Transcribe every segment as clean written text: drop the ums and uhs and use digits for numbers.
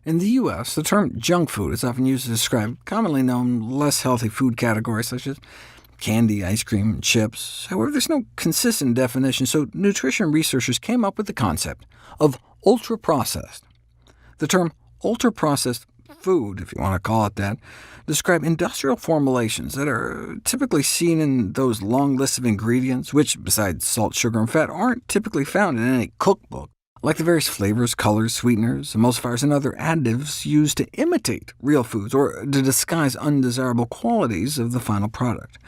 In the U.S., the term junk food is often used to describe commonly known, less healthy food categories such as candy, ice cream, and chips. However, there's no consistent definition, so nutrition researchers came up with the concept of ultra-processed. The term ultra-processed food, if you want to call it that, describe industrial formulations that are typically seen in those long lists of ingredients, which, besides salt, sugar, and fat, aren't typically found in any cookbook, like the various flavors, colors, sweeteners, emulsifiers, and other additives used to imitate real foods or to disguise undesirable qualities of the final product.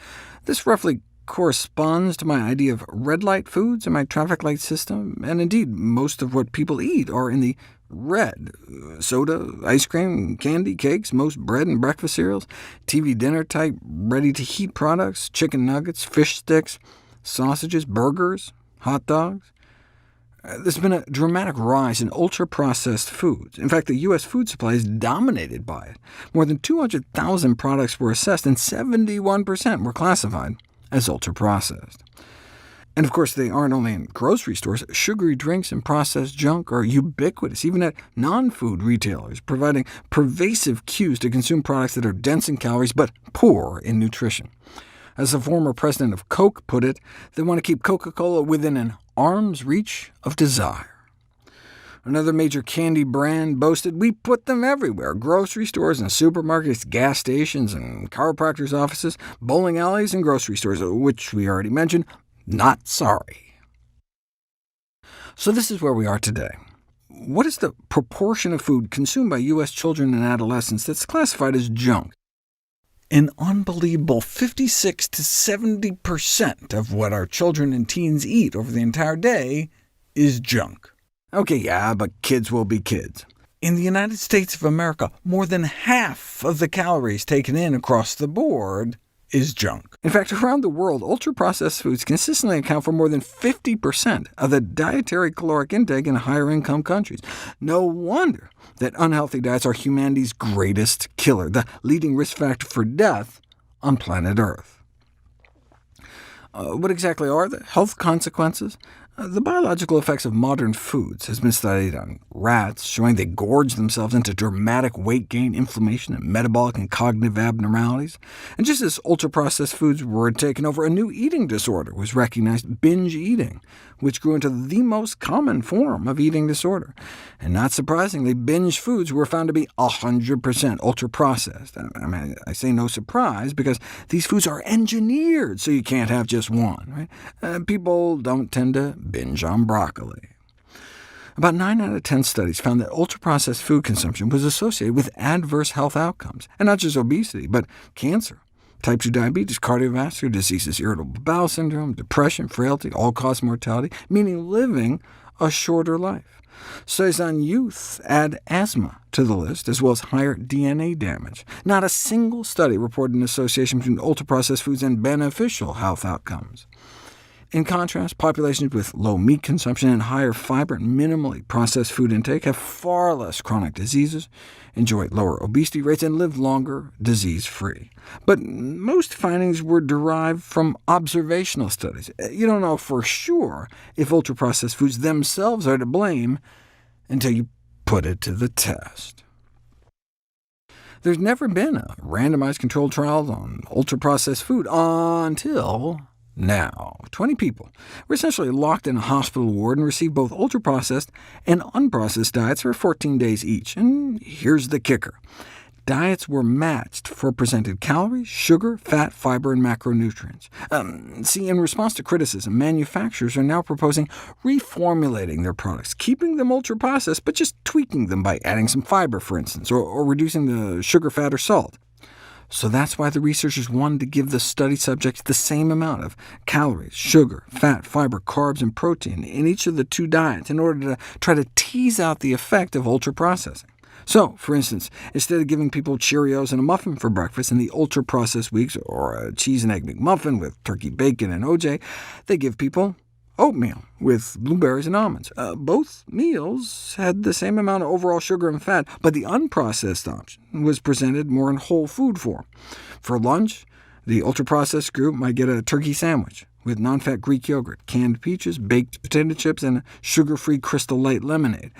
This roughly corresponds to my idea of red light foods in my traffic light system, and indeed most of what people eat are in the red. Soda, ice cream, candy, cakes, most bread and breakfast cereals, TV dinner-type ready-to-heat products, chicken nuggets, fish sticks, sausages, burgers, hot dogs. There's been a dramatic rise in ultra-processed foods. In fact, the U.S. food supply is dominated by it. More than 200,000 products were assessed, and 71% were classified as ultra-processed. And of course, they aren't only in grocery stores. Sugary drinks and processed junk are ubiquitous, even at non-food retailers, providing pervasive cues to consume products that are dense in calories but poor in nutrition. As the former president of Coke put it, they want to keep Coca-Cola within an arm's reach of desire. Another major candy brand boasted, "We put them everywhere: grocery stores and supermarkets, gas stations and chiropractors' offices, bowling alleys and grocery stores," which we already mentioned. Not sorry. So this is where we are today. What is the proportion of food consumed by U.S. children and adolescents that's classified as junk? An unbelievable 56 to 70% of what our children and teens eat over the entire day is junk. OK, yeah, but kids will be kids. In the United States of America, more than half of the calories taken in across the board is junk. In fact, around the world, ultra-processed foods consistently account for more than 50% of the dietary caloric intake in higher-income countries. No wonder that unhealthy diets are humanity's greatest killer, the leading risk factor for death on planet Earth. What exactly are the health consequences? The biological effects of modern foods has been studied on rats, showing they gorge themselves into dramatic weight gain, inflammation, and metabolic and cognitive abnormalities. And just as ultra-processed foods were taken over, a new eating disorder was recognized: binge eating, which grew into the most common form of eating disorder. And not surprisingly, binge foods were found to be 100% ultra-processed. I say no surprise, because these foods are engineered so you can't have just one. Right? People don't tend to binge on broccoli. About 9 out of 10 studies found that ultra-processed food consumption was associated with adverse health outcomes, and not just obesity, but cancer, type 2 diabetes, cardiovascular diseases, irritable bowel syndrome, depression, frailty, all-cause mortality, meaning living a shorter life. Studies on youth add asthma to the list, as well as higher DNA damage. Not a single study reported an association between ultra-processed foods and beneficial health outcomes. In contrast, populations with low meat consumption and higher fiber and minimally processed food intake have far less chronic diseases, enjoy lower obesity rates, and live longer disease-free. But most findings were derived from observational studies. You don't know for sure if ultra-processed foods themselves are to blame until you put it to the test. There's never been a randomized controlled trial on ultra-processed food until now. 20 people were essentially locked in a hospital ward and received both ultra-processed and unprocessed diets for 14 days each. And here's the kicker. Diets were matched for presented calories, sugar, fat, fiber, and macronutrients. See, in response to criticism, manufacturers are now proposing reformulating their products, keeping them ultra-processed, but just tweaking them by adding some fiber, for instance, or reducing the sugar, fat, or salt. So that's why the researchers wanted to give the study subjects the same amount of calories, sugar, fat, fiber, carbs, and protein in each of the two diets in order to try to tease out the effect of ultra-processing. So, for instance, instead of giving people Cheerios and a muffin for breakfast in the ultra-processed weeks, or a cheese and egg McMuffin with turkey bacon and OJ, they give people oatmeal with blueberries and almonds. Both meals had the same amount of overall sugar and fat, but the unprocessed option was presented more in whole food form. For lunch, the ultra-processed group might get a turkey sandwich with non-fat Greek yogurt, canned peaches, baked potato chips, and a sugar-free Crystal Light lemonade,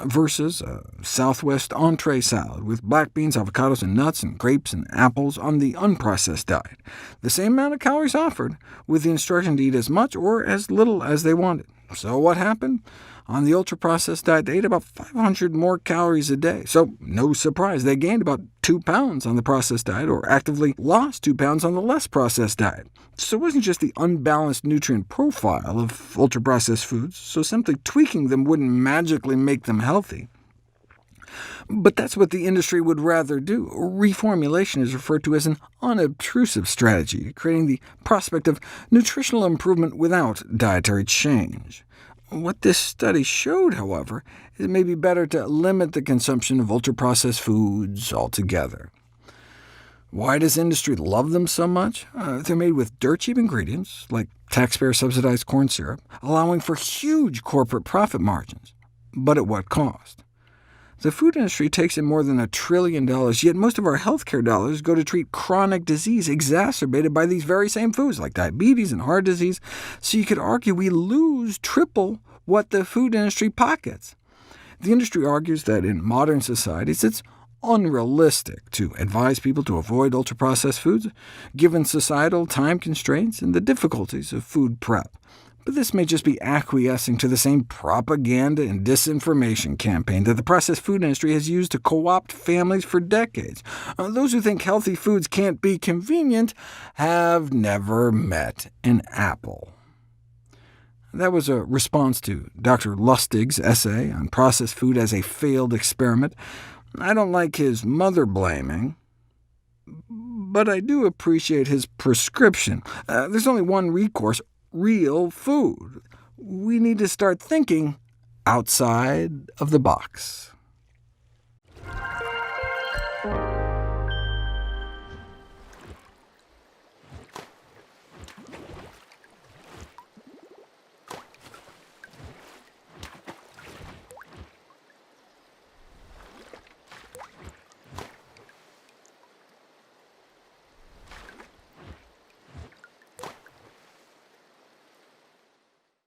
versus a Southwest entree salad with black beans, avocados, and nuts, and grapes and apples on the unprocessed diet. The same amount of calories offered, with the instruction to eat as much or as little as they wanted. So what happened? On the ultra-processed diet, they ate about 500 more calories a day, so no surprise they gained about 2 pounds on the processed diet, or actively lost 2 pounds on the less processed diet. So it wasn't just the unbalanced nutrient profile of ultra-processed foods, so simply tweaking them wouldn't magically make them healthy. But that's what the industry would rather do. Reformulation is referred to as an unobtrusive strategy, creating the prospect of nutritional improvement without dietary change. What this study showed, however, is it may be better to limit the consumption of ultra-processed foods altogether. Why does industry love them so much? They're made with dirt-cheap ingredients, like taxpayer-subsidized corn syrup, allowing for huge corporate profit margins. But at what cost? The food industry takes in more than $1 trillion, yet most of our healthcare dollars go to treat chronic disease exacerbated by these very same foods, like diabetes and heart disease, so you could argue we lose triple what the food industry pockets. The industry argues that in modern societies it's unrealistic to advise people to avoid ultra-processed foods, given societal time constraints and the difficulties of food prep. But this may just be acquiescing to the same propaganda and disinformation campaign that the processed food industry has used to co-opt families for decades. Those who think healthy foods can't be convenient have never met an apple. That was a response to Dr. Lustig's essay on processed food as a failed experiment. I don't like his mother-blaming, but I do appreciate his prescription. There's only one recourse: real food. We need to start thinking outside of the box.